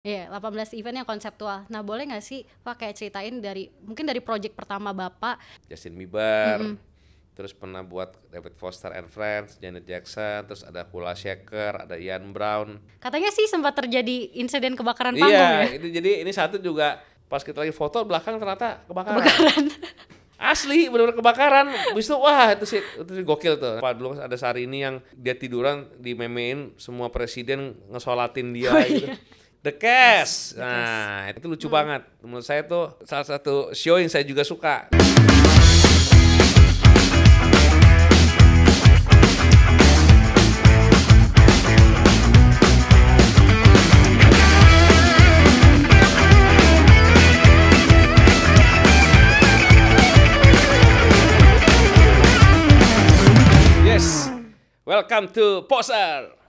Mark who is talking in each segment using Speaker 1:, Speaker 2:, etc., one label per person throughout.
Speaker 1: Iya, 18 event yang konseptual. Nah, boleh nggak sih Pak kayak ceritain mungkin dari project pertama Bapak?
Speaker 2: Justin Bieber,
Speaker 1: Mm-mm.
Speaker 2: terus pernah buat David Foster and Friends, Janet Jackson, terus ada Kula Shaker, ada Ian Brown.
Speaker 1: Katanya sih sempat terjadi insiden kebakaran panggung
Speaker 2: Iya,
Speaker 1: ya?
Speaker 2: ini jadi ini satu juga pas kita lagi foto belakang ternyata kebakaran.
Speaker 1: Kebakaran.
Speaker 2: Asli benar-benar kebakaran. Habis itu wah itu sih gokil tuh. Pak dulu ada Syahrini yang dia tiduran di memein semua presiden ngesolatin dia
Speaker 1: Oh
Speaker 2: gitu.
Speaker 1: iya.
Speaker 2: The
Speaker 1: Yes,
Speaker 2: Cash.
Speaker 1: the case.
Speaker 2: Nah, itu lucu banget. Menurut saya tuh salah satu show yang saya juga suka. Yes. Welcome to Poser.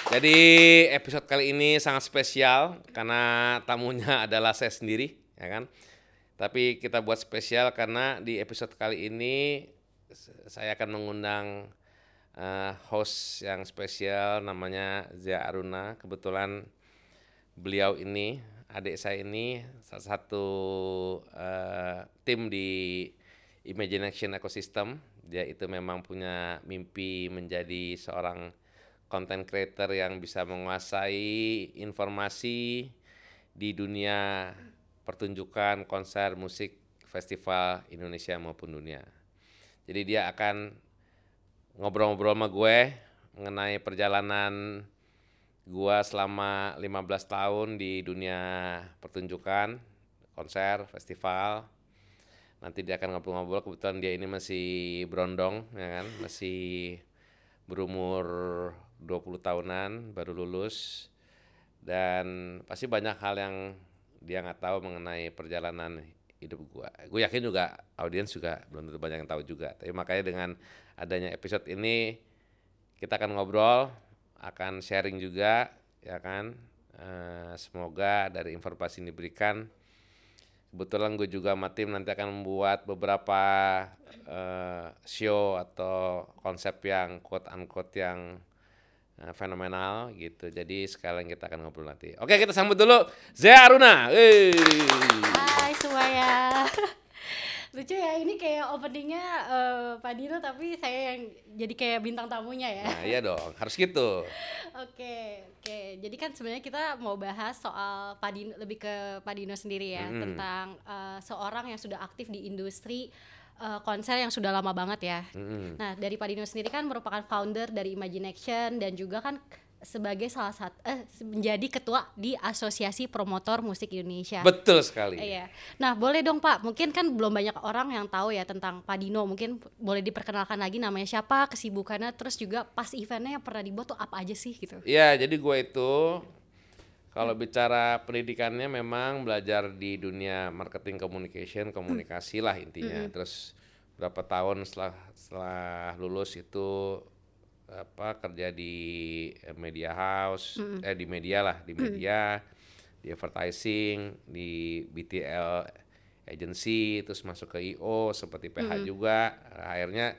Speaker 2: Jadi episode kali ini sangat spesial karena tamunya adalah saya sendiri, ya kan? Tapi kita buat spesial karena di episode kali ini saya akan mengundang host yang spesial namanya Zia Aruna. Kebetulan beliau ini, adik saya ini salah satu tim di Imagination Ecosystem. Dia itu memang punya mimpi menjadi seorang content creator yang bisa menguasai informasi di dunia pertunjukan, konser, musik, festival Indonesia maupun dunia. Jadi dia akan ngobrol-ngobrol sama gue mengenai perjalanan gue selama 15 tahun di dunia pertunjukan, konser, festival. Nanti dia akan ngobrol-ngobrol, kebetulan dia ini masih berondong, ya kan, masih berumur 20 tahunan, baru lulus. Dan pasti banyak hal yang dia nggak tahu mengenai perjalanan hidup gue. Gue yakin juga audiens juga belum tentu banyak yang tahu juga. Tapi makanya dengan adanya episode ini kita akan ngobrol, akan sharing juga, ya kan. Semoga dari informasi yang diberikan, kebetulan gue juga sama tim nanti akan membuat beberapa show atau konsep yang quote unquote yang fenomenal gitu. Jadi sekalian kita akan ngobrol nanti. Oke, kita sambut dulu Zia Aruna.
Speaker 1: Hai semuanya. Lucu ya, ini kayak openingnya Pak Dino tapi saya yang jadi kayak bintang tamunya ya.
Speaker 2: Nah, iya dong, harus gitu.
Speaker 1: Oke. Jadi kan sebenarnya kita mau bahas soal Pak Dino, lebih ke Pak Dino sendiri ya, tentang seorang yang sudah aktif di industri konser yang sudah lama banget ya. Nah, dari Pak Dino sendiri kan merupakan founder dari Imagination dan juga kan sebagai salah satu menjadi ketua di Asosiasi Promotor Musik Indonesia.
Speaker 2: Betul sekali.
Speaker 1: Iya. Nah, boleh dong Pak, mungkin kan belum banyak orang yang tahu ya tentang Pak Dino. Mungkin boleh diperkenalkan lagi namanya siapa, kesibukannya, terus juga pas eventnya yang pernah dibuat tuh apa aja sih gitu.
Speaker 2: Iya, jadi gue itu kalau bicara pendidikannya memang belajar di dunia marketing communication, komunikasi lah intinya. Terus berapa tahun setelah lulus itu kerja di media house, di media lah, di media, di advertising, di BTL agency, terus masuk ke IO seperti PH juga. Akhirnya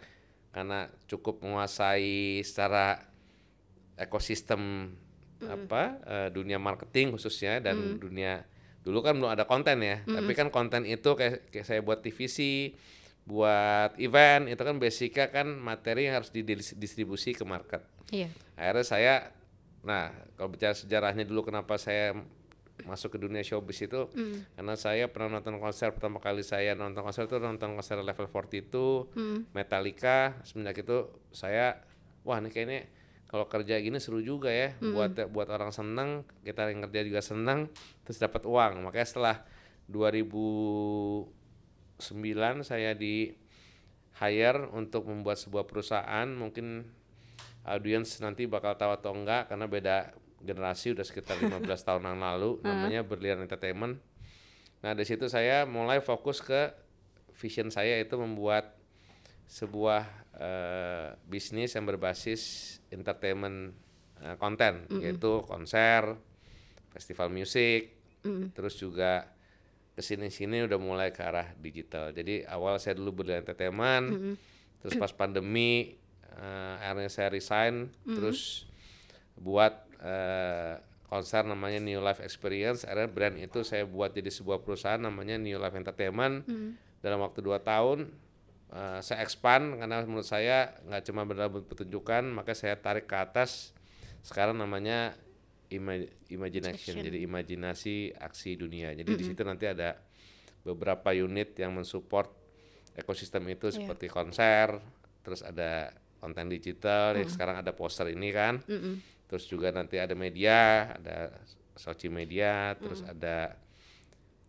Speaker 2: karena cukup menguasai secara ekosistem dunia marketing khususnya dan dunia, dulu kan belum ada konten ya, tapi kan konten itu kayak saya buat TVC, buat event itu kan basicnya kan materi yang harus didistribusi ke market.
Speaker 1: Iya.
Speaker 2: Akhirnya saya, nah kalau bicara sejarahnya dulu kenapa saya masuk ke dunia showbiz itu, karena saya pernah nonton konser, pertama kali saya nonton konser itu nonton konser Level 42, Metallica. Semenjak itu saya, wah nih kayaknya kalau kerja gini seru juga ya, buat orang senang, kita yang kerja juga senang, terus dapat uang. Makanya setelah 2009 saya di hire untuk membuat sebuah perusahaan, mungkin audiens nanti bakal tahu atau enggak karena beda generasi, udah sekitar 15 tahun yang lalu, namanya Berlian Entertainment. Nah, dari situ saya mulai fokus ke vision saya, itu membuat sebuah bisnis yang berbasis entertainment konten, yaitu konser, festival musik, terus juga kesini-sini udah mulai ke arah digital. Jadi awal saya dulu Berlian Entertainment, terus pas pandemi akhirnya saya resign, terus buat konser namanya New Life Experience. Akhirnya brand itu saya buat jadi sebuah perusahaan namanya New Life Entertainment. Dalam waktu 2 tahun saya expand karena menurut saya nggak cuma benar pertunjukan, maka saya tarik ke atas. Sekarang namanya Imagination, jadi imajinasi aksi dunia. Jadi di situ nanti ada beberapa unit yang mensupport ekosistem itu seperti konser, terus ada konten digital, ya sekarang ada poster ini kan. Terus juga nanti ada media, ada social media, terus ada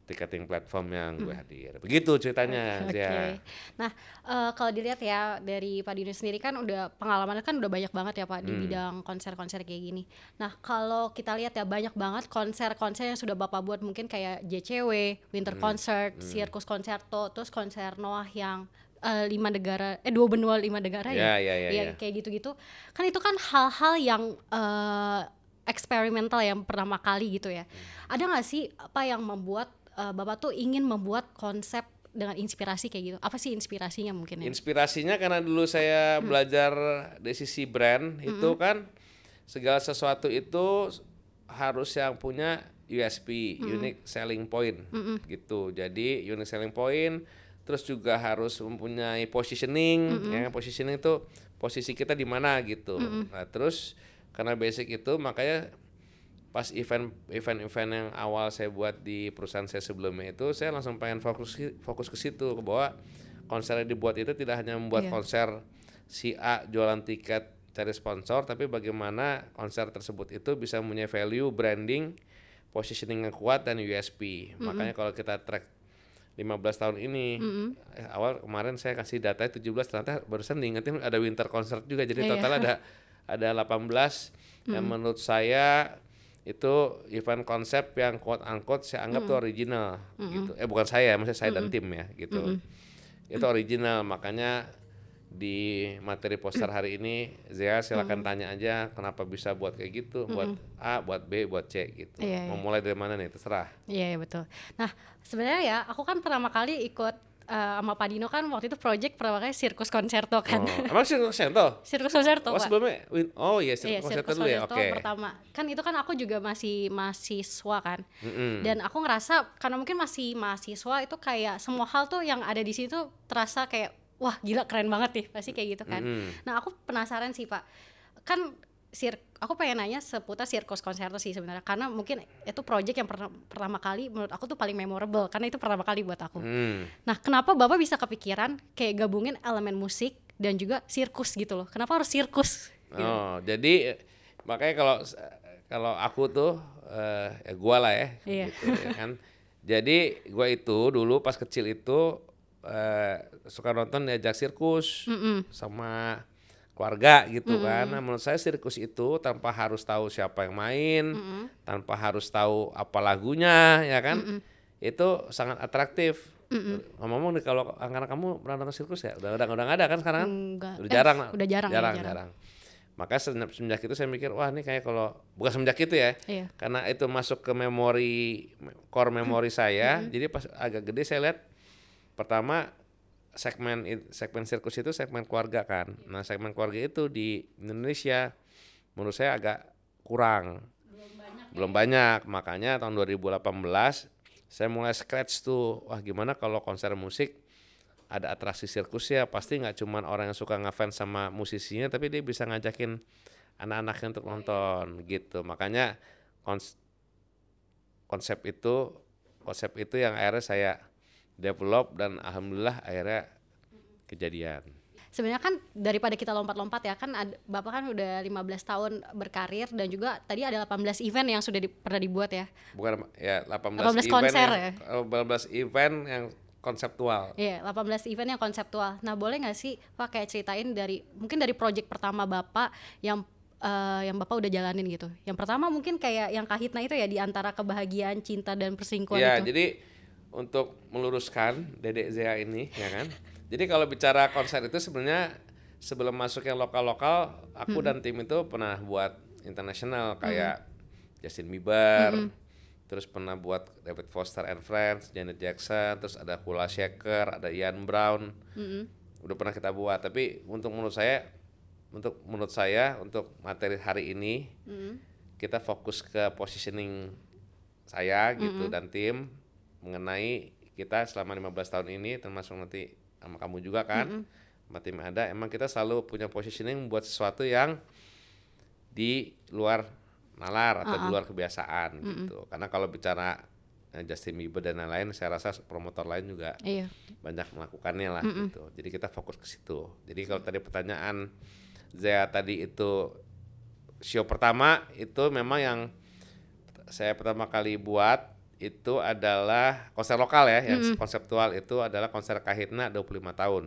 Speaker 2: ticketing platform yang gue hadir. Begitu ceritanya.
Speaker 1: Oke. Nah, kalau dilihat ya dari Pak Dino sendiri kan udah pengalamannya kan udah banyak banget ya Pak di bidang konser-konser kayak gini. Nah, kalau kita lihat ya banyak banget konser-konser yang sudah Bapak buat, mungkin kayak JCW, Winter Concert, Circus Concerto, terus konser Noah yang 5 negara, 2 benua 5 negara ya, kayak gitu-gitu. Kan itu kan hal-hal yang eksperimental yang pertama kali gitu ya. Ada nggak sih apa yang membuat Bapak tuh ingin membuat konsep dengan inspirasi kayak gitu? Apa sih inspirasinya mungkin ya?
Speaker 2: Inspirasinya karena dulu saya belajar dari sisi brand, itu kan segala sesuatu itu harus yang punya USP, unique selling point gitu. Jadi unique selling point, terus juga harus mempunyai positioning, ya positioning itu posisi kita di mana gitu. Nah terus karena basic itu makanya pas event yang awal saya buat di perusahaan saya sebelumnya itu, saya langsung pengen fokus ke situ, bahwa konser yang dibuat itu tidak hanya membuat konser si A jualan tiket cari sponsor, tapi bagaimana konser tersebut itu bisa mempunyai value, branding, positioning yang kuat dan USP. Makanya kalau kita track 15 tahun ini, awal kemarin saya kasih data 17, ternyata barusan diingetin ada winter concert juga, jadi total ada 18 yang menurut saya itu event konsep yang quote unquote saya anggap tuh original gitu. Bukan saya, maksudnya saya dan tim ya gitu. Itu original, makanya di materi poster hari ini Zea silakan tanya aja kenapa bisa buat kayak gitu, buat A, buat B, buat C gitu. Mau mulai dari mana nih, terserah.
Speaker 1: Iya betul. Nah sebenarnya ya aku kan pertama kali ikut sama Pak Dino kan waktu itu project pertama kali Circus Concerto kan.
Speaker 2: Emang Circus Concerto?
Speaker 1: Circus Concerto Pak.
Speaker 2: Sebelumnya, Circus Concerto dulu ya, oke.
Speaker 1: Pertama, kan itu kan aku juga masih mahasiswa kan, dan aku ngerasa karena mungkin masih mahasiswa itu kayak semua hal tuh yang ada di situ terasa kayak wah gila keren banget nih, pasti kayak gitu kan. Nah aku penasaran sih Pak, kan aku pengen nanya seputar Circus Concerto sih sebenarnya, karena mungkin itu project yang pertama kali menurut aku tuh paling memorable karena itu pertama kali buat aku. Nah kenapa Bapak bisa kepikiran kayak gabungin elemen musik dan juga sirkus gitu loh? Kenapa harus sirkus? Gitu.
Speaker 2: Jadi makanya kalau aku tuh ya gua lah ya, gitu ya kan. Jadi gua itu dulu pas kecil itu suka nonton diajak sirkus sama keluarga gitu kan. Nah, menurut saya sirkus itu tanpa harus tahu siapa yang main, tanpa harus tahu apa lagunya ya kan, itu sangat atraktif. Ngomong-ngomong nih, kalau anak kamu pernah nonton sirkus ya? Udah nggak ada kan sekarang?
Speaker 1: Udah jarang.
Speaker 2: Maka semenjak itu saya mikir, wah ini kayak kalau bukan semenjak itu ya, karena itu masuk ke core memori saya. Jadi pas agak gede saya lihat pertama segmen sirkus itu segmen keluarga kan. Nah segmen keluarga itu di Indonesia menurut saya agak kurang, belum banyak. Makanya tahun 2018 saya mulai scratch tuh, wah gimana kalau konser musik ada atraksi sirkusnya. Pasti nggak cuma orang yang suka ngefans sama musisinya, tapi dia bisa ngajakin anak-anaknya untuk nonton gitu. Makanya konsep itu yang akhirnya saya develop dan alhamdulillah akhirnya kejadian.
Speaker 1: Sebenarnya kan daripada kita lompat-lompat ya kan, Bapak kan udah 15 tahun berkarir dan juga tadi ada 18 event yang sudah pernah dibuat ya.
Speaker 2: Bukan ya, 18 event
Speaker 1: konser
Speaker 2: ya. 18 event yang konseptual.
Speaker 1: Iya, 18 event yang konseptual. Nah, boleh nggak sih Pak kayak ceritain mungkin dari project pertama Bapak yang Bapak udah jalanin gitu. Yang pertama mungkin kayak yang Kahitna itu ya, di antara kebahagiaan, cinta dan perselingkuhan itu.
Speaker 2: Ya, jadi untuk meluruskan Dedek Zea ini ya kan. Jadi kalau bicara konser itu sebenarnya sebelum masuk yang lokal-lokal, aku dan tim itu pernah buat internasional kayak Justin Bieber, terus pernah buat David Foster and Friends, Janet Jackson, terus ada Kula Shaker, ada Ian Brown. Udah pernah kita buat, tapi untuk menurut saya untuk materi hari ini kita fokus ke positioning saya gitu dan tim mengenai kita selama 15 tahun ini, termasuk nanti sama kamu juga kan, sama tim ada, emang kita selalu punya positioning buat sesuatu yang di luar nalar atau di luar kebiasaan gitu. Karena kalau bicara Justin Bieber dan lain-lain, saya rasa promotor lain juga banyak melakukannya lah gitu. Jadi kita fokus ke situ. Jadi kalau tadi pertanyaan Zea tadi itu show pertama itu memang yang saya pertama kali buat itu adalah konser lokal ya, yang konseptual itu adalah konser Kahitna 25 tahun.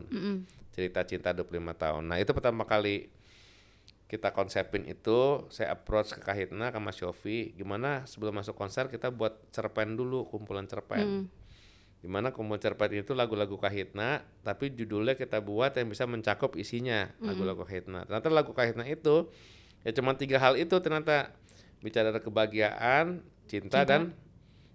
Speaker 2: Cerita cinta 25 tahun. Nah, itu pertama kali kita konsepin itu, saya approach ke Kahitna, ke Mas Yofi, gimana sebelum masuk konser kita buat cerpen dulu, kumpulan cerpen. Gimana kumpulan cerpen itu lagu-lagu Kahitna, tapi judulnya kita buat yang bisa mencakup isinya lagu-lagu Kahitna. Ternyata lagu Kahitna itu ya cuma 3 hal itu ternyata, bicara kebahagiaan, cinta dan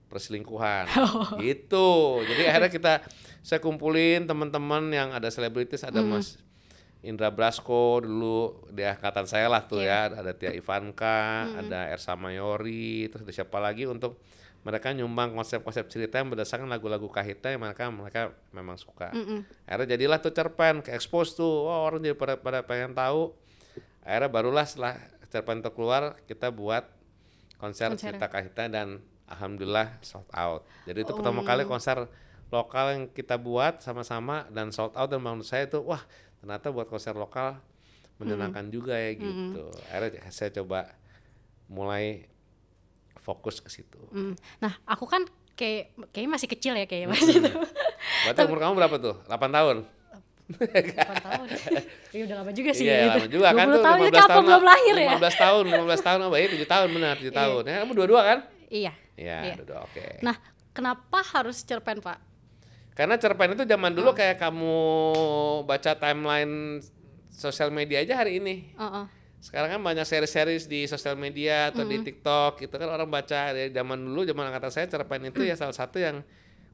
Speaker 2: perselingkuhan. Gitu. Jadi akhirnya saya kumpulin teman-teman yang ada selebritis, ada Mas Indra Brasko dulu di angkatan saya lah tuh ya, ada Tia Ivanka, ada Ersa Mayori, terus ada siapa lagi untuk mereka nyumbang konsep-konsep cerita yang berdasarkan lagu-lagu Kahitna yang mereka memang suka. Akhirnya jadilah tuh cerpen, ke expose tuh, orang jadi pada pengen tahu. Akhirnya barulah setelah cerpen itu keluar, kita buat konser cerita Kahitna dan alhamdulillah sold out. Jadi itu pertama kali konser lokal yang kita buat sama-sama dan sold out, dan menurut saya itu wah ternyata buat konser lokal menyenangkan juga ya gitu. Akhirnya saya coba mulai fokus ke situ.
Speaker 1: Nah, aku kan kayaknya masih kecil ya kayaknya Mas itu.
Speaker 2: Berarti umur kamu berapa tuh? 8 tahun?
Speaker 1: 8 tahun. Ya udah lama juga sih.
Speaker 2: Iya, lama juga kan tuh.
Speaker 1: 20 tahun itu kapan belum lahir ya?
Speaker 2: 15 tahun, oh iya 7 tahun benar, 7 tahun. Ya, kamu dua-dua kan?
Speaker 1: Iya.
Speaker 2: Iya, dua-dua, oke.
Speaker 1: Nah, kenapa harus cerpen, Pak?
Speaker 2: Karena cerpen itu zaman dulu kayak kamu baca timeline sosial media aja hari ini. Sekarang kan banyak series-series di sosial media atau di TikTok gitu kan, orang baca. Dari zaman dulu, zaman angkatan saya, cerpen itu ya salah satu yang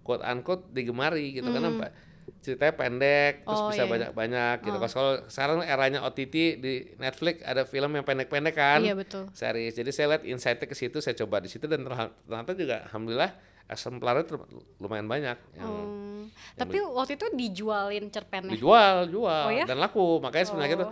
Speaker 2: quote unquote digemari gitu, karena ceritanya pendek, terus bisa banyak-banyak gitu. Kalau sekarang eranya OTT, di Netflix ada film yang pendek-pendek kan, series. Jadi saya lihat insight-nya ke situ, saya coba di situ, dan ternyata juga alhamdulillah eksemplarnya lumayan banyak.
Speaker 1: Tapi waktu itu dijualin cerpennya?
Speaker 2: Dijual, dan laku. Makanya sebenarnya tuh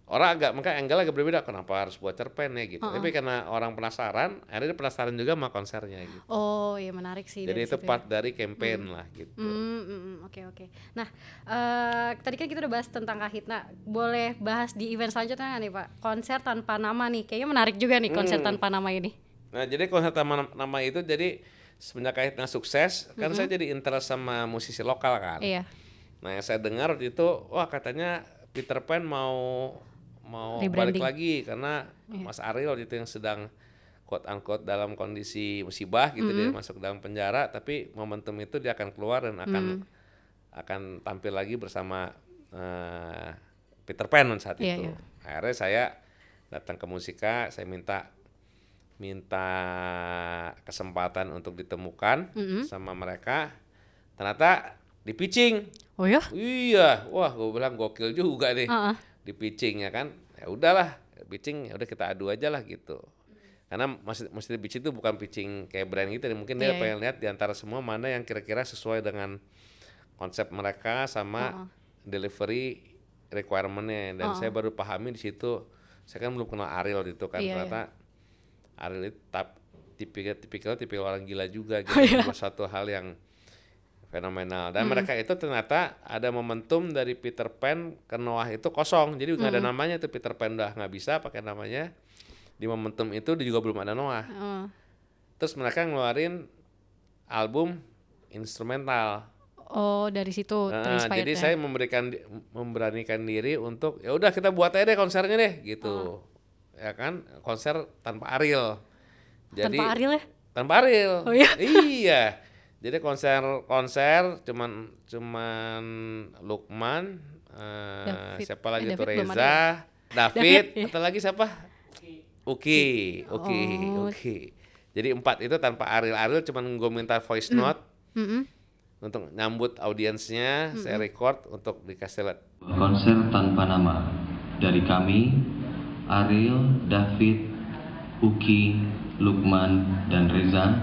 Speaker 2: orang makanya angle agak berbeda, kenapa harus buat cerpen ya gitu. Tapi karena orang penasaran, akhirnya dia penasaran juga sama konsernya gitu.
Speaker 1: Oh iya, menarik sih.
Speaker 2: Jadi itu part dari campaign lah gitu.
Speaker 1: Oke. Nah, tadi kan kita udah bahas tentang Kahitna. Boleh bahas di event selanjutnya nih Pak, konser tanpa nama nih. Kayaknya menarik juga nih konser tanpa nama ini.
Speaker 2: Nah, jadi konser tanpa nama itu, jadi semenjak Kahitna sukses, kan saya jadi interest sama musisi lokal kan.
Speaker 1: Iya.
Speaker 2: Nah, yang saya dengar waktu itu, wah katanya Peter Pan mau balik lagi karena Mas Ariel itu yang sedang quote unquote dalam kondisi musibah gitu, dia masuk dalam penjara, tapi momentum itu dia akan keluar dan akan tampil lagi bersama Peter Pan saat itu. Akhirnya saya datang ke Musika, saya minta kesempatan untuk ditemukan sama mereka. Ternyata di pitching.
Speaker 1: Oh ya?
Speaker 2: Iya, wah gue bilang gokil juga nih. Di pitching ya kan, ya udahlah pitching, ya udah kita adu aja lah gitu. Karena mesti pitching itu bukan pitching kayak brand gitu, mungkin dia pengen lihat di antara semua mana yang kira-kira sesuai dengan konsep mereka sama delivery requirement-nya. Dan saya baru pahami di situ, saya kan belum kenal Ariel gitu kan, ternyata Ariel itu tipikal orang gila juga gitu. Suatu hal yang fenomenal, dan mereka itu ternyata ada momentum dari Peter Pan ke Noah itu kosong, jadi nggak ada namanya tuh. Peter Pan udah nggak bisa pakai namanya, di momentum itu juga belum ada Noah. Terus mereka ngeluarin album instrumental.
Speaker 1: Oh, dari situ
Speaker 2: jadi saya memberanikan diri untuk ya udah kita buat aja deh konsernya deh gitu. Ya kan, konser tanpa Ariel. Jadi
Speaker 1: tanpa Ariel ya?
Speaker 2: Tanpa Ariel.
Speaker 1: Oh iya.
Speaker 2: Iya. Jadi konser cuman Lukman, siapa lagi tuh, Reza, David, atau lagi siapa? Uki. Jadi 4 itu tanpa Ariel cuman gue minta voice note untuk nyambut audiensnya, saya record untuk dikasih lihat.
Speaker 3: Konser tanpa nama dari kami, Ariel, David, Uki, Lukman, dan Reza.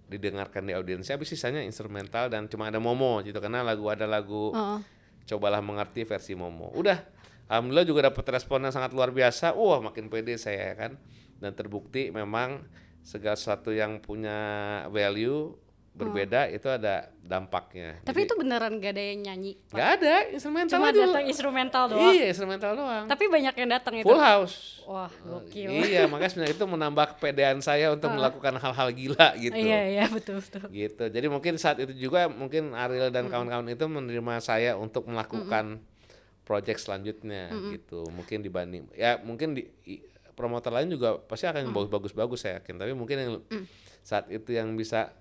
Speaker 2: Didengarkan di audiens. Habis sisanya instrumental dan cuma ada Momo gitu, karena ada lagu Cobalah Mengerti versi Momo. Udah, alhamdulillah juga dapat respon yang sangat luar biasa. Wah, makin pede saya kan. Dan terbukti memang segala sesuatu yang punya value berbeda itu ada dampaknya.
Speaker 1: Tapi itu beneran gak ada yang nyanyi?
Speaker 2: Gak ada, instrumental
Speaker 1: cuma
Speaker 2: aja.
Speaker 1: Datang instrumental doang?
Speaker 2: Iya, instrumental doang.
Speaker 1: Tapi banyak yang datang itu?
Speaker 2: Full house.
Speaker 1: Wah, gokil.
Speaker 2: Iya, makanya sebenarnya itu menambah kepedean saya untuk melakukan hal-hal gila gitu.
Speaker 1: Iya, betul.
Speaker 2: Gitu, jadi mungkin saat itu juga mungkin Ariel dan kawan-kawan itu menerima saya untuk melakukan project selanjutnya gitu. Mungkin dibanding, ya mungkin promotor lain juga pasti akan bagus-bagus saya yakin. Tapi mungkin yang saat itu yang bisa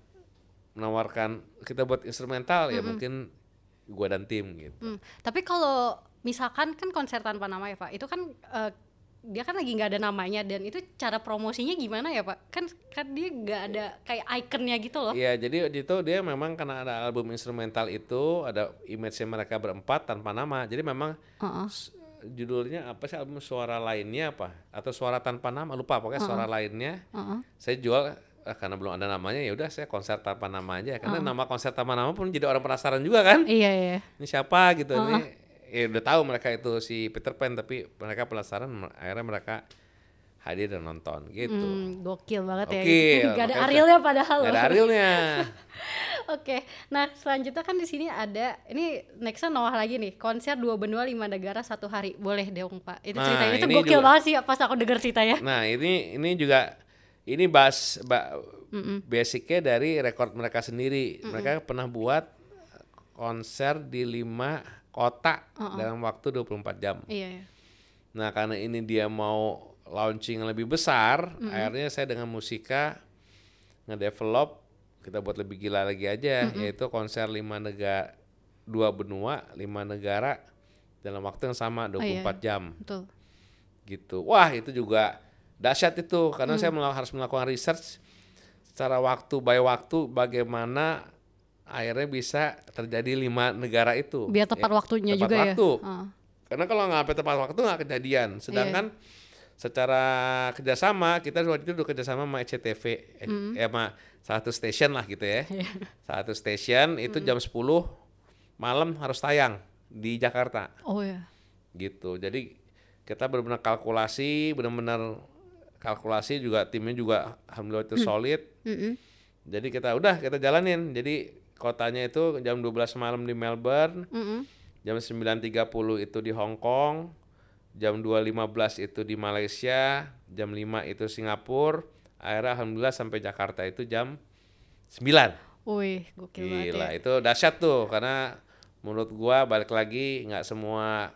Speaker 2: menawarkan kita buat instrumental ya mungkin gua dan tim gitu.
Speaker 1: Tapi kalau misalkan kan konser tanpa nama ya Pak, itu kan dia kan lagi nggak ada namanya, dan itu cara promosinya gimana ya Pak? Kan dia nggak ada kayak ikonnya gitu loh.
Speaker 2: Iya, jadi itu dia memang karena ada album instrumental itu ada image-nya mereka berempat tanpa nama. Jadi memang judulnya apa sih, album Suara Lainnya apa atau Suara Tanpa Nama, lupa pokoknya Suara Lainnya. Saya jual karena belum ada namanya, ya udah saya konser tanpa nama aja, karena nama konser tanpa nama pun jadi orang penasaran juga kan.
Speaker 1: Iya.
Speaker 2: Ini siapa gitu, ini ya udah tahu mereka itu si Peter Pan, tapi mereka penasaran, akhirnya mereka hadir dan nonton gitu.
Speaker 1: Gokil banget ya.
Speaker 2: Gak
Speaker 1: ada Arielnya padahal.
Speaker 2: Gak ada Arielnya.
Speaker 1: Oke, nah selanjutnya kan di sini ada, ini nextnya Noah lagi nih, konser 2 benua 5 negara 1 hari, boleh dong Pak? Itu ceritanya itu gokil banget sih pas aku denger ceritanya.
Speaker 2: Nah ini juga ini basicnya dari rekor mereka sendiri. Mereka pernah buat konser di 5 kota dalam waktu 24 jam.
Speaker 1: Iya.
Speaker 2: Nah karena ini dia mau launching yang lebih besar, akhirnya saya dengan Musika ngedevelop, kita buat lebih gila lagi aja, yaitu konser 2 benua 5 negara dalam waktu yang sama 24 jam.
Speaker 1: Betul.
Speaker 2: Gitu. Wah itu juga dahsyat itu, karena saya harus melakukan research secara waktu by waktu bagaimana akhirnya bisa terjadi 5 negara itu.
Speaker 1: Biar tepat waktunya
Speaker 2: tepat
Speaker 1: juga
Speaker 2: waktu.
Speaker 1: ya.
Speaker 2: Karena kalau nggak sampai tepat waktu nggak kejadian. Sedangkan secara kerjasama kita waktu itu udah kerjasama sama SCTV, sama satu station lah gitu ya. Satu station itu jam 10 malam harus tayang di Jakarta.
Speaker 1: Oh ya.
Speaker 2: Gitu. Jadi kita benar-benar kalkulasi juga, timnya juga alhamdulillah itu solid. Jadi kita jalanin. Jadi kotanya itu jam 12 malam di Melbourne, jam 9.30 itu di Hong Kong, jam 2.15 itu di Malaysia, jam 5 itu Singapura. Akhirnya alhamdulillah sampai Jakarta itu jam 9.
Speaker 1: Wih, gokil banget.
Speaker 2: Gila, itu dahsyat tuh, karena menurut gua balik lagi nggak semua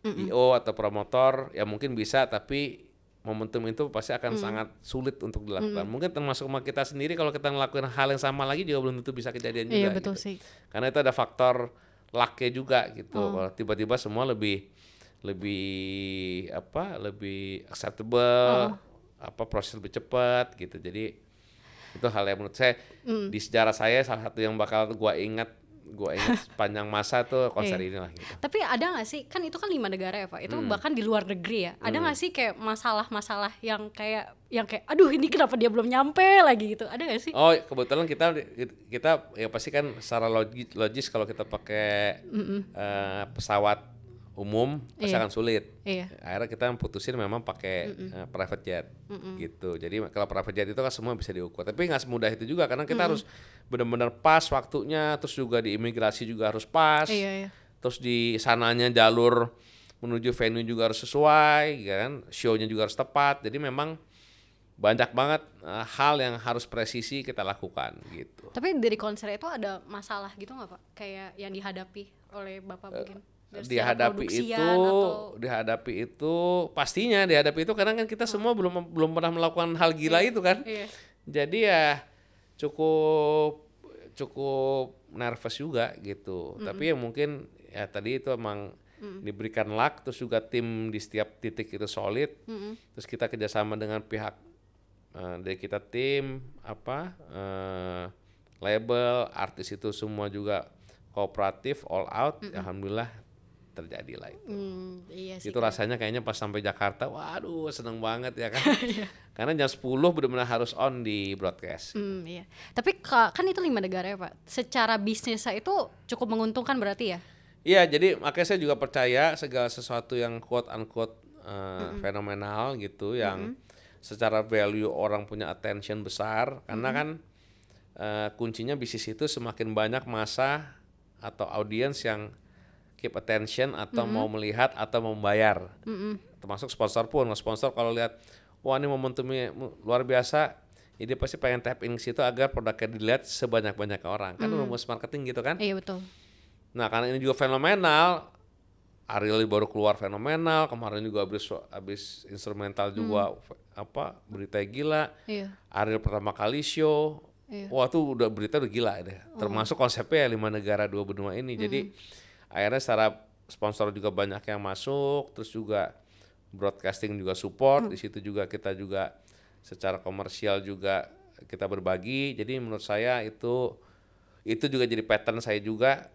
Speaker 2: IO atau promotor ya mungkin bisa, tapi momentum itu pasti akan sangat sulit untuk dilakukan. Mungkin termasuk sama kita sendiri, kalau kita ngelakuin hal yang sama lagi juga belum tentu bisa kejadian juga.
Speaker 1: Iya betul
Speaker 2: gitu.
Speaker 1: sih.
Speaker 2: Karena itu ada faktor luck-nya juga gitu. Kalau tiba-tiba semua lebih acceptable, proses lebih cepat gitu. Jadi itu hal yang menurut saya di sejarah saya salah satu yang bakal gua ingat sepanjang masa tuh konser inilah gitu.
Speaker 1: Tapi ada nggak sih, kan itu kan 5 negara ya Pak, itu bahkan di luar negeri ya, ada nggak sih kayak masalah-masalah yang kayak aduh ini kenapa dia belum nyampe lagi gitu, ada nggak sih?
Speaker 2: Oh kebetulan kita ya pasti kan secara logis kalau kita pakai pesawat umum pasti akan sulit. Akhirnya kita putusin memang pakai private jet gitu. Jadi kalau private jet itu kan semua bisa diukur, tapi nggak semudah itu juga, karena kita harus benar-benar pas waktunya, terus juga di imigrasi juga harus pas, terus di sananya jalur menuju venue juga harus sesuai, kan? Show-nya juga harus tepat. Jadi memang banyak banget hal yang harus presisi kita lakukan gitu.
Speaker 1: Tapi dari konser itu ada masalah gitu nggak Pak? Kayak yang dihadapi oleh Bapak mungkin?
Speaker 2: Dihadapi itu pastinya dihadapi itu, karena kan kita semua belum pernah melakukan hal gila itu kan. Jadi ya cukup nervous juga gitu. Tapi ya mungkin ya tadi itu emang diberikan luck, terus juga tim di setiap titik itu solid. Terus kita kerjasama dengan pihak dari kita tim label, artis itu semua juga kooperatif, all out. Alhamdulillah terjadi lah itu.
Speaker 1: Iya sih.
Speaker 2: Itu rasanya kayaknya pas sampai Jakarta, waduh seneng banget ya kan. Karena jam 10 benar-benar harus on di broadcast.
Speaker 1: Iya. Tapi kan itu 5 negara ya Pak. Secara bisnisnya itu cukup menguntungkan berarti ya?
Speaker 2: Iya, jadi makanya saya juga percaya segala sesuatu yang quote unquote fenomenal gitu, yang secara value orang punya attention besar, karena kan kuncinya bisnis itu semakin banyak masa atau audiens yang keep attention atau mau melihat atau mau membayar. Termasuk sponsor pun, sponsor kalau lihat wah ini momentumnya luar biasa, jadi pasti pengen tap in ke situ agar produknya dilihat sebanyak-banyak orang. Kan rumus marketing gitu kan?
Speaker 1: Iya betul.
Speaker 2: Nah, karena ini juga fenomenal, Ariel baru keluar fenomenal, kemarin juga habis instrumental juga berita gila.
Speaker 1: Iya.
Speaker 2: Ariel pertama kali show. Iya. Wah, tuh berita udah gila deh. Termasuk konsepnya 5 negara 2 benua ini. Jadi akhirnya secara sponsor juga banyak yang masuk, terus juga broadcasting juga support. Di situ juga kita juga secara komersial juga kita berbagi. Jadi menurut saya itu juga jadi pattern saya juga.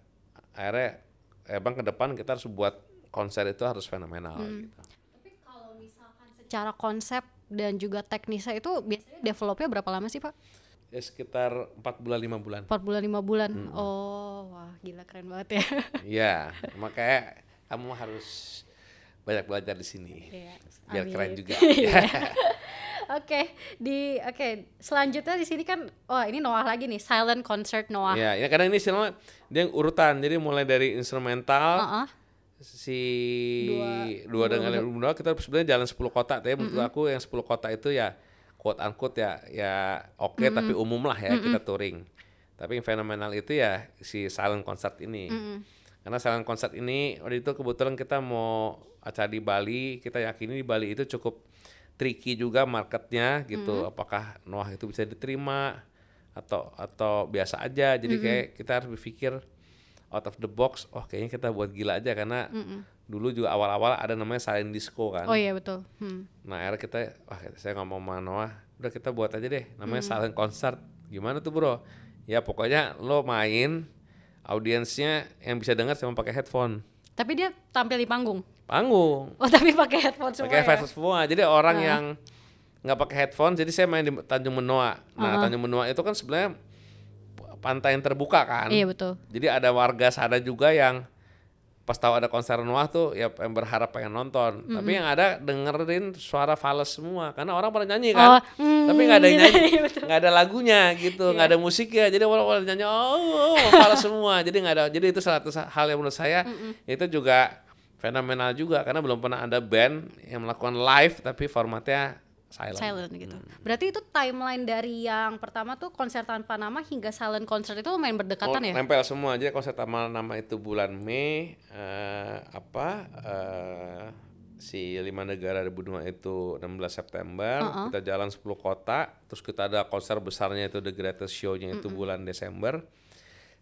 Speaker 2: Akhirnya ke depan kita harus buat konser itu harus fenomenal gitu.
Speaker 1: Tapi kalau misalkan secara konsep dan juga teknisnya itu biasanya developnya berapa lama sih Pak?
Speaker 2: Ya sekitar 4 bulan 5 bulan.
Speaker 1: 4 bulan 5 bulan. Oh, wah gila keren banget ya.
Speaker 2: Iya, makanya kamu harus banyak belajar di sini.
Speaker 1: Iya,
Speaker 2: Biar keren juga.
Speaker 1: Oke, selanjutnya di sini kan ini Noah lagi nih, silent concert Noah.
Speaker 2: Iya, ya kadang ini istilahnya dia urutan. Jadi mulai dari instrumental si dua dengan Noah kita sebenarnya jalan 10 kota. Tapi menurut aku yang 10 kota itu ya quote unquote ya oke, tapi umum lah ya kita touring. Tapi yang fenomenal itu ya si silent concert ini. Karena silent concert ini waktu itu kebetulan kita mau acara di Bali, kita yakini di Bali itu cukup tricky juga marketnya gitu. Apakah Noah itu bisa diterima atau biasa aja. Jadi kayak kita harus berpikir out of the box. Oh kayaknya kita buat gila aja, karena dulu juga awal-awal ada namanya silent disco kan.
Speaker 1: Oh iya betul.
Speaker 2: Nah akhirnya saya ngomong sama Noah, udah kita buat aja deh namanya silent concert. Gimana tuh bro? Ya pokoknya lo main, audiensnya yang bisa dengar cuma pakai headphone.
Speaker 1: Tapi dia tampil di panggung.
Speaker 2: Oh
Speaker 1: tapi pakai headphone semua.
Speaker 2: Pakai headphone semua. Jadi orang yang nggak pakai headphone, jadi saya main di Tanjung Benoa. Nah Tanjung Benoa itu kan sebenarnya pantai yang terbuka kan.
Speaker 1: Iya betul.
Speaker 2: Jadi ada warga sana juga yang pas tahu ada konser Noah tuh ya yang berharap pengen nonton. Tapi yang ada dengerin suara fals semua, karena orang pada nyanyi kan. Tapi nggak ada nyanyi, nggak ada lagunya gitu, nggak ada musiknya. Jadi orang nyanyi fals semua. Jadi nggak ada. Jadi itu salah satu hal yang menurut saya itu juga fenomenal juga, karena belum pernah ada band yang melakukan live tapi formatnya silent
Speaker 1: gitu. Berarti itu timeline dari yang pertama tuh konser tanpa nama hingga silent concert itu lumayan berdekatan ya?
Speaker 2: Nempel semua aja. Konser tanpa nama itu bulan Mei, si 5 negara benua itu 16 September, kita jalan 10 kota, terus kita ada konser besarnya itu The Greatest Show-nya itu bulan Desember.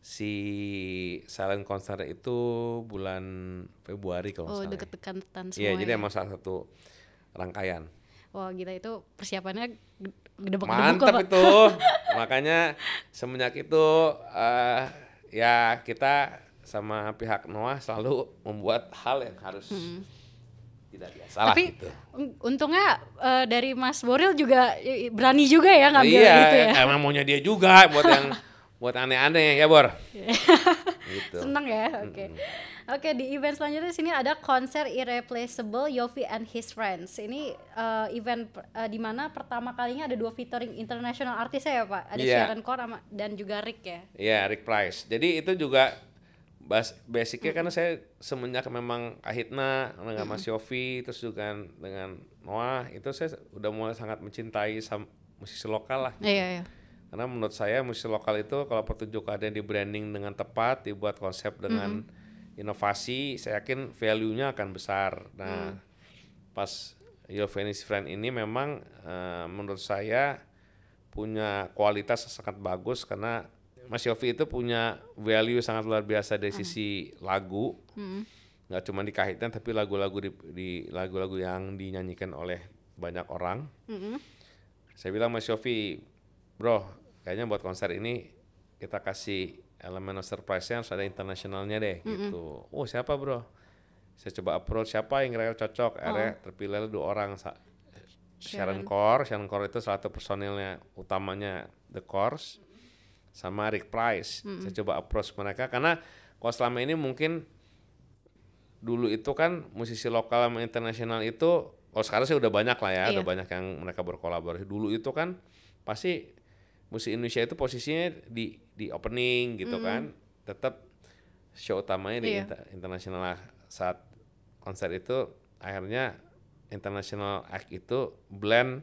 Speaker 2: Si silent concert itu bulan Februari kalau nggak salah.
Speaker 1: Deket-deketan semua.
Speaker 2: Iya, jadi emang salah satu rangkaian.
Speaker 1: Wah gila, itu persiapannya gede-gede
Speaker 2: mantap itu. Makanya semenjak itu ya kita sama pihak Noah selalu membuat hal yang harus tidak biasa.
Speaker 1: Tapi gitu. Untungnya dari Mas Boril juga berani juga ya ngambil gitu ya.
Speaker 2: Emang maunya dia juga buat aneh-aneh ya Bor. Gitu.
Speaker 1: Seneng ya, oke. Oke, di event selanjutnya sini ada konser Irreplaceable Yovie and His Friends. Ini event di mana pertama kalinya ada 2 featuring international artis ya Pak. Ada Sharon Corr dan juga Rick ya.
Speaker 2: Iya, Rick Price. Jadi itu juga basicnya karena saya semenjak memang Kahitna dengan Mas Yovie, terus juga dengan Noah, itu saya udah mulai sangat mencintai musisi lokal lah. Gitu.
Speaker 1: Iya.
Speaker 2: Karena menurut saya musisi lokal itu kalau pertunjukannya di branding dengan tepat, dibuat konsep dengan inovasi, saya yakin value-nya akan besar. Nah, pas Yovie and His Friends ini memang menurut saya punya kualitas sangat bagus, karena Mas Yovie itu punya value sangat luar biasa dari sisi lagu. Nggak cuma di Kahitna, tapi lagu-lagu di lagu-lagu yang dinyanyikan oleh banyak orang. Saya bilang Mas Yovie, bro, kayaknya buat konser ini kita kasih elemen surprise-nya harus ada internasionalnya deh gitu. Oh siapa bro? Saya coba approach siapa yang kira-kira cocok, akhirnya terpilih 2 orang. Sharon Corr itu salah satu personilnya utamanya The Corrs, sama Rick Price. Saya coba approach mereka karena kalau selama ini mungkin dulu itu kan musisi lokal sama internasional itu, kalau sekarang sih udah banyak lah ya, udah banyak yang mereka berkolaborasi. Dulu itu kan pasti musik Indonesia itu posisinya di opening gitu kan, tetap show utamanya di internasional lah. Saat konser itu akhirnya international act itu blend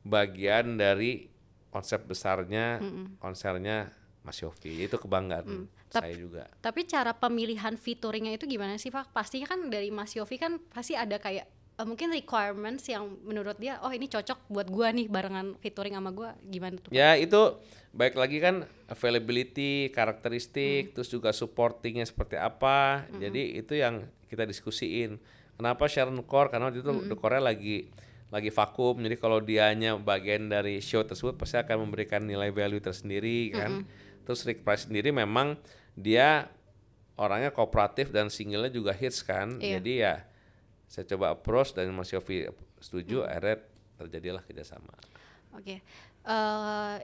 Speaker 2: bagian dari konsep besarnya konsernya Mas Yofi. Itu kebanggaan saya juga.
Speaker 1: Tapi cara pemilihan featuringnya itu gimana sih Pak? Pastinya kan dari Mas Yofi kan pasti ada kayak mungkin requirements yang menurut dia, oh ini cocok buat gua nih barengan featuring sama gua, gimana tuh Pak?
Speaker 2: Ya itu baik lagi kan availability, karakteristik, terus juga supportingnya seperti apa. Jadi itu yang kita diskusiin. Kenapa Sharon Corr? Karena waktu itu The Corr lagi vakum. Jadi kalau dianya bagian dari show tersebut pasti akan memberikan nilai value tersendiri kan. Terus Rick Price sendiri memang dia orangnya kooperatif dan singlenya juga hits kan. Jadi ya saya coba approach dan Mas Yofi setuju, akhirnya terjadilah kerjasama.
Speaker 1: Oke.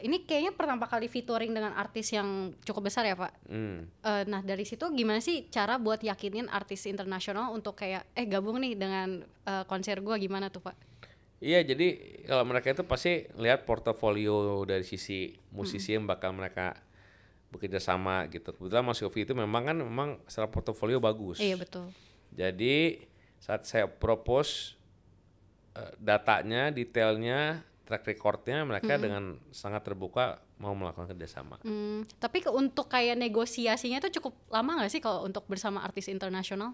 Speaker 1: Ini kayaknya pertama kali featuring dengan artis yang cukup besar ya Pak. Nah dari situ gimana sih cara buat yakinin artis internasional untuk kayak gabung nih dengan konser gua, gimana tuh Pak?
Speaker 2: Iya, jadi kalau mereka itu pasti lihat portofolio dari sisi musisi yang bakal mereka bekerja sama gitu. Kebetulan Mas Yofi itu memang secara portofolio bagus.
Speaker 1: Iya betul.
Speaker 2: Jadi saat saya propose datanya, detailnya, track recordnya, mereka dengan sangat terbuka mau melakukan kerjasama.
Speaker 1: Tapi untuk kayak negosiasinya itu cukup lama nggak sih kalau untuk bersama artis internasional?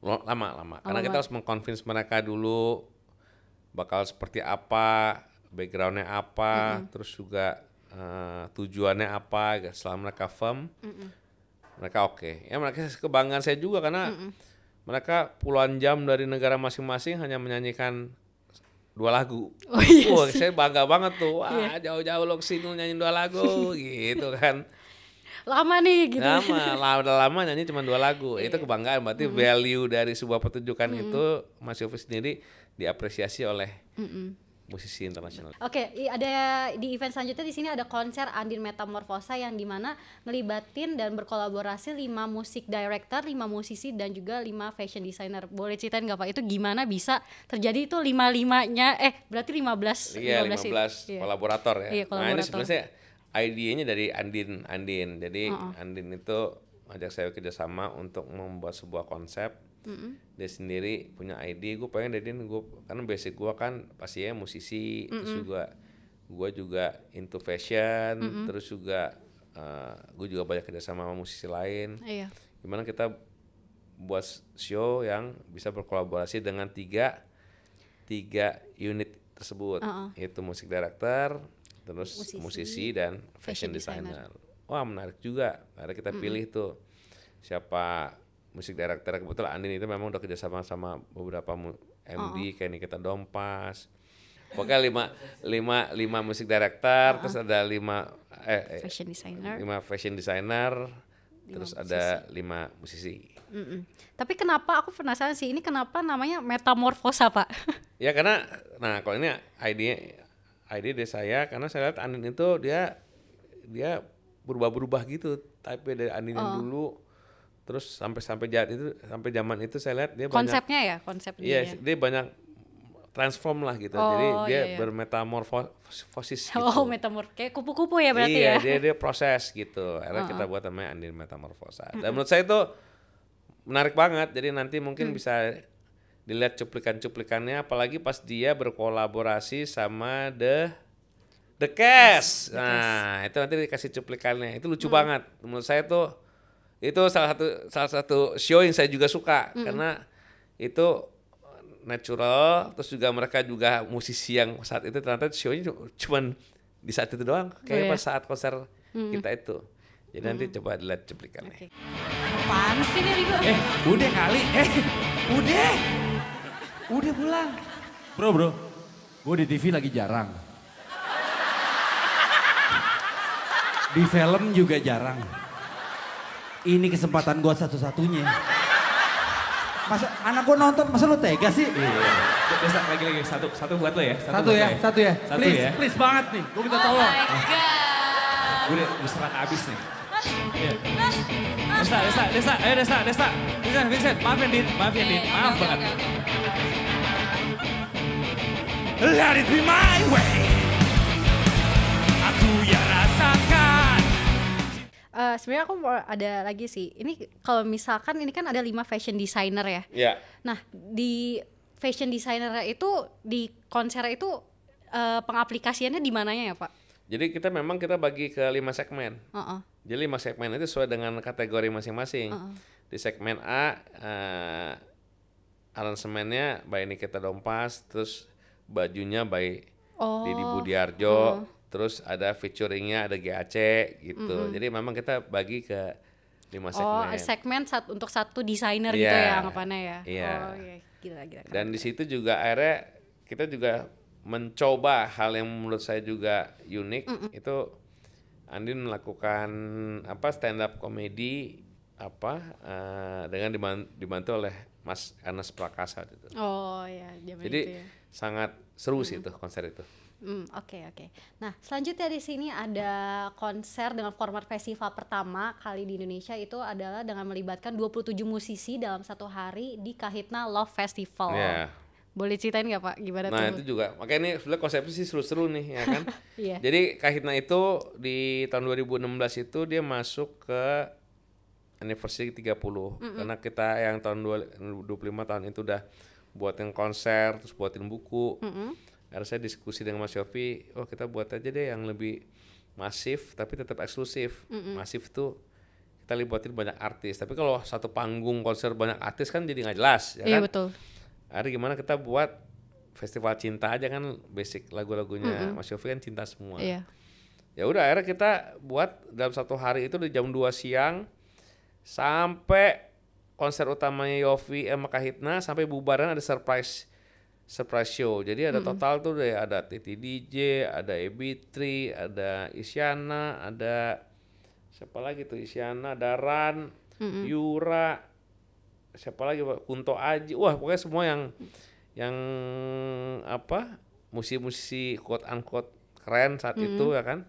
Speaker 2: Lama. Karena kita harus meng-convince mereka dulu bakal seperti apa, backgroundnya apa, terus juga tujuannya apa. Setelah mereka firm, mereka oke. Ya mereka kebanggaan saya juga karena mereka puluhan jam dari negara masing-masing hanya menyanyikan 2 lagu. Wah, saya bangga banget tuh. Wah, jauh-jauh lo kesini nyanyiin 2 lagu gitu kan.
Speaker 1: Lama nih gitu.
Speaker 2: Udah lama nyanyi cuma 2 lagu. Itu kebanggaan, berarti value dari sebuah pertunjukan itu Mas Yofi sendiri diapresiasi oleh musisi internasional.
Speaker 1: Oke, ada di event selanjutnya di sini ada konser Andin Metamorfosa yang dimana ngelibatin dan berkolaborasi 5 musik director, 5 musisi dan juga 5 fashion designer. Boleh ceritain nggak Pak, itu gimana bisa terjadi itu 5-5-nya? Berarti 15.
Speaker 2: Iya, 15 kolaborator ya.
Speaker 1: Iya, kolaborator.
Speaker 2: Nah ini sebenarnya idenya dari Andin. Jadi Andin itu ajak saya kerjasama untuk membuat sebuah konsep. Dia sendiri punya ide, gue pengen karena basic gue kan pastinya musisi, terus juga gue juga into fashion, terus juga gue juga banyak kerjasama sama musisi lain. Gimana kita buat show yang bisa berkolaborasi dengan tiga unit tersebut, yaitu musik director, terus musisi dan fashion designer. Wah menarik juga, akhirnya kita pilih tuh siapa musik director. Kebetulan Andin itu memang udah kerjasama sama beberapa MD kayak Nikita Dompas. Pokoknya 5 musik director, terus ada 5 fashion designer, terus ada 5 musisi.
Speaker 1: Tapi kenapa, aku penasaran sih, ini kenapa namanya Metamorfosa Pak?
Speaker 2: Ya karena, kalau ini ide dari saya, karena saya lihat Andin itu dia berubah-berubah gitu, tapi dari Andin yang dulu. Terus sampai zaman itu saya lihat dia
Speaker 1: konsepnya
Speaker 2: Iya, dia banyak transform lah gitu. Jadi dia bermetamorfosis gitu.
Speaker 1: Kayak kupu-kupu ya berarti ya.
Speaker 2: Iya, dia proses gitu. Akhirnya kita buat namanya Andin Metamorfosa. Dan menurut saya itu menarik banget. Jadi nanti mungkin bisa dilihat cuplikan-cuplikannya, apalagi pas dia berkolaborasi sama The Cast. Nah, itu nanti dikasih cuplikannya. Itu lucu banget. Menurut saya tuh itu salah satu show yang saya juga suka karena itu natural, terus juga mereka juga musisi yang saat itu ternyata show-nya cuman di saat itu doang, kayak pas saat konser kita itu. Jadi nanti coba lihat cuplikannya.
Speaker 1: Apaan sih nih Rigo?
Speaker 4: Udah kali, udah pulang. Bro, gue di TV lagi jarang. Di film juga jarang. Ini kesempatan gua satu-satunya.
Speaker 5: Masa anak gua nonton, masa lu tega sih?
Speaker 4: Iya. Desa lagi satu buat lo ya.
Speaker 5: Satu ya.
Speaker 4: Satu
Speaker 5: Please,
Speaker 4: ya.
Speaker 5: please banget nih. Gua minta tolong.
Speaker 1: Oh my god.
Speaker 4: Gue udah serang abis nih. Iya. Desa, ayo Desa. Vincent, maaf ya Din, maaf banget. Let it be my way. Aku yang rasakan.
Speaker 1: Sebenarnya aku mau ada lagi sih. Ini kalau misalkan ini kan ada 5 fashion designer ya.
Speaker 2: Ya.
Speaker 1: Nah, di fashion designer itu di konser itu pengaplikasiannya di mananya ya, Pak?
Speaker 2: Jadi kita bagi ke 5 segmen. Jadi 5 segmen itu sesuai dengan kategori masing-masing. Di segmen A, aransemennya by Nikita Dompas, terus bajunya by Didi Budiarjo, terus ada featuringnya ada GAC gitu. Jadi memang kita bagi ke 5 segmen.
Speaker 1: Segmen untuk satu desainer gitu ya anggapannya ya.
Speaker 2: Iya.
Speaker 1: Oh iya, gila.
Speaker 2: Dan di situ juga akhirnya kita juga mencoba hal yang menurut saya juga unik. Itu Andin melakukan stand up komedi dengan dibantu oleh Mas Ernest Prakasa gitu.
Speaker 1: Oh ya,
Speaker 2: Jadi
Speaker 1: itu ya.
Speaker 2: sangat seru sih itu konser itu.
Speaker 1: Oke. Nah, selanjutnya di sini ada konser dengan format festival pertama kali di Indonesia, itu adalah dengan melibatkan 27 musisi dalam satu hari di Kahitna Love Festival.
Speaker 2: Yeah.
Speaker 1: Boleh ceritain nggak Pak gimana tuh?
Speaker 2: Nah itu juga, makanya ini sebenarnya konsepnya sih seru-seru nih ya kan.
Speaker 1: Iya.
Speaker 2: Jadi Kahitna itu di tahun 2016 itu dia masuk ke anniversary 30. Karena kita yang tahun 25 tahun itu udah buatin konser, terus buatin buku. Akhirnya saya diskusi dengan Mas Yofi, kita buat aja deh yang lebih masif tapi tetap eksklusif. Masif tuh kita libatin banyak artis, tapi kalau satu panggung konser banyak artis kan jadi nggak jelas ya kan.
Speaker 1: Iya betul.
Speaker 2: Akhirnya gimana kita buat festival cinta aja kan, basic lagu-lagunya Mas Yofi kan cinta semua.
Speaker 1: Iya.
Speaker 2: Ya udah akhirnya kita buat dalam satu hari itu dari jam 2 siang sampai konser utamanya Yofi sama Kahitna sampai bubaran ada surprise show. Jadi ada total tuh ada Titi DJ, ada Ebitri, ada Isyana, ada siapa lagi tuh, Isyana, Daran, Yura, siapa lagi Pak, Kunto Aji. Wah, pokoknya semua yang musisi-musisi quote unquote keren saat itu ya kan.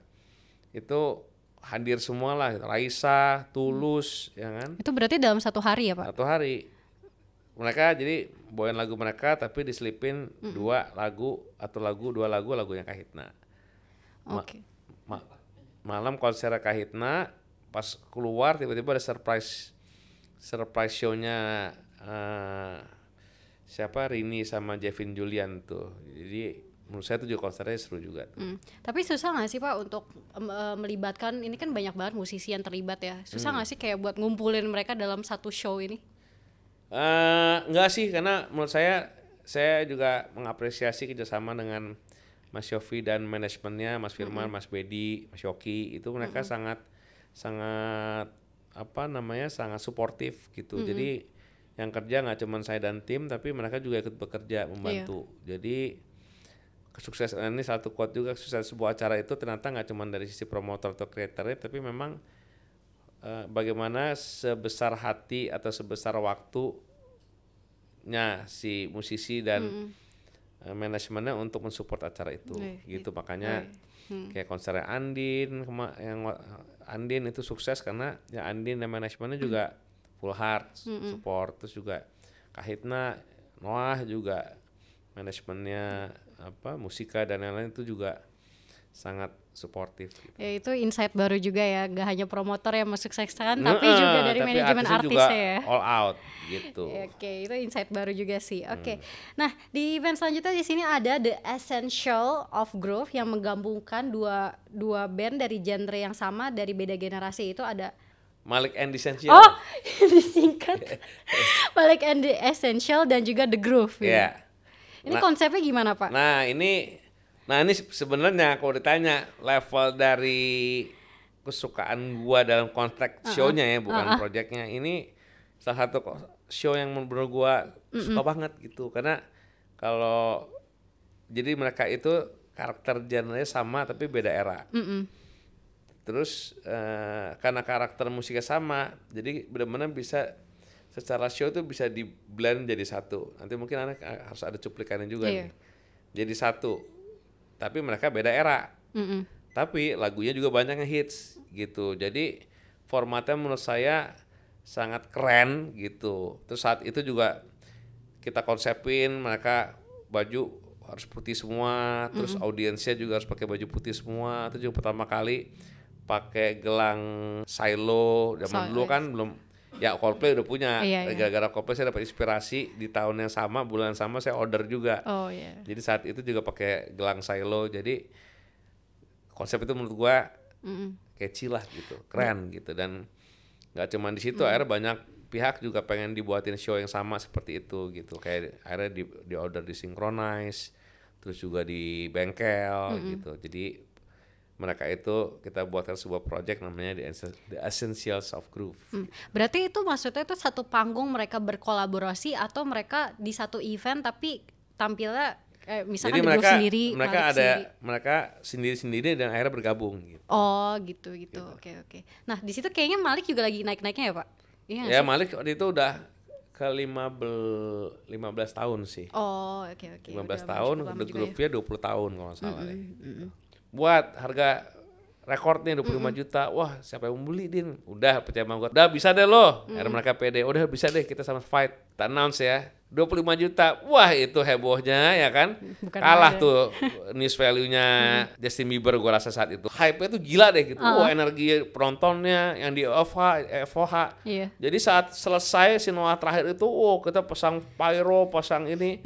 Speaker 2: Itu hadir semua lah, Raisa, Tulus ya kan.
Speaker 1: Itu berarti dalam satu hari ya Pak?
Speaker 2: Satu hari. Mereka jadi bawain lagu mereka tapi diselipin 2 lagunya Kahitna.
Speaker 1: Oke.
Speaker 2: Malam konser Kahitna, pas keluar tiba-tiba ada surprise show-nya Rini sama Jevin Julian tuh. Jadi menurut saya itu juga konsernya seru juga tuh.
Speaker 1: Tapi susah nggak sih Pak untuk melibatkan, ini kan banyak banget musisi yang terlibat ya. Susah nggak sih kayak buat ngumpulin mereka dalam satu show ini?
Speaker 2: Enggak sih, karena menurut saya juga mengapresiasi kerjasama dengan Mas Yofi dan manajemennya, Mas Firman, Mas Bedi, Mas Yoki, itu mereka sangat sangat suportif gitu. Jadi yang kerja nggak cuma saya dan tim, tapi mereka juga ikut bekerja membantu. Jadi kesuksesan ini satu quote juga, sukses sebuah acara itu ternyata nggak cuma dari sisi promotor atau kreatornya, tapi memang bagaimana sebesar hati atau sebesar waktunya si musisi dan manajemennya untuk mensupport acara itu. Gitu makanya kayak konsernya Andin Andin itu sukses karena ya Andin dan manajemennya juga full heart support. Terus juga Kahitna, Noah juga manajemennya musika dan lain-lain itu juga sangat suportif gitu.
Speaker 1: Ya itu insight baru juga ya, gak hanya promotor yang mensukseskan tapi juga dari manajemen artisnya ya.
Speaker 2: All out gitu.
Speaker 1: Oke, itu insight baru juga sih. Oke. Nah, di event selanjutnya di sini ada The Essential of Groove yang menggabungkan dua band dari genre yang sama dari beda generasi. Itu ada
Speaker 2: Malik and the Essential.
Speaker 1: Oh, disingkat. Malik and the Essential dan juga The Groove.
Speaker 2: Iya.
Speaker 1: Ini konsepnya gimana, Pak?
Speaker 2: Nah ini sebenarnya kalau ditanya level dari kesukaan gua dalam konteks show-nya ya, bukan projectnya, ini salah satu show yang menurut gua suka banget gitu. Karena kalau jadi mereka itu karakter genre sama tapi beda era. Terus karena karakter musiknya sama, jadi benar-benar bisa secara show tuh bisa di blend jadi satu. Nanti mungkin anak harus ada cuplikannya juga nih. Jadi satu. Tapi mereka beda era. Tapi lagunya juga banyak yang hits gitu. Jadi formatnya menurut saya sangat keren gitu. Terus saat itu juga kita konsepin mereka baju harus putih semua, terus audiensnya juga harus pakai baju putih semua. Itu juga pertama kali pakai gelang silo. Zaman dulu kan belum, ya Coldplay udah punya. Gara-gara Coldplay saya dapat inspirasi di tahun yang sama, bulan yang sama saya order juga. Jadi saat itu juga pakai gelang silo. Jadi konsep itu menurut gua catchy lah gitu, keren gitu. Dan nggak cuma di situ, akhirnya banyak pihak juga pengen dibuatin show yang sama seperti itu gitu. Kayak akhirnya di order di Synchronize, terus juga di bengkel gitu. Jadi mereka itu kita buatkan sebuah project namanya The Essentials of Groove.
Speaker 1: Berarti itu maksudnya itu satu panggung mereka berkolaborasi atau mereka di satu event tapi tampilnya misalkan
Speaker 2: jadi
Speaker 1: di grup sendiri,
Speaker 2: mereka sendiri-sendiri dan akhirnya bergabung gitu.
Speaker 1: Oh gitu. Oke. Nah di situ kayaknya Malik juga lagi naik-naiknya ya Pak? Iya
Speaker 2: ya sih? Malik waktu itu udah ke 15 tahun sih.
Speaker 1: Oh oke.
Speaker 2: 15 tahun, The Groove-nya 20 tahun kalau nggak salah. Buat harga rekornya 25 juta, wah siapa yang mau beli Din? Udah percaya sama gue, udah bisa deh lo. Akhirnya mereka pede, udah bisa deh kita sama fight. Kita announce ya, 25 juta, wah itu hebohnya ya kan. Kalah tuh news value-nya Justin Bieber gue rasa saat itu. Hype-nya tuh gila deh gitu, wah energi penontonnya yang di FOH. Jadi saat selesai Sinoa terakhir itu, kita pasang pyro, pasang ini.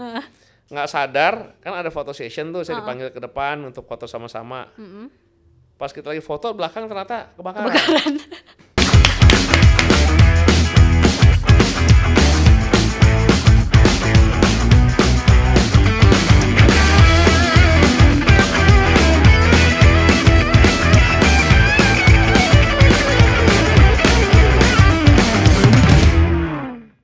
Speaker 2: Nggak sadar, kan ada foto session tuh, saya dipanggil ke depan untuk foto sama-sama. Pas kita lagi foto, belakang ternyata kebakaran.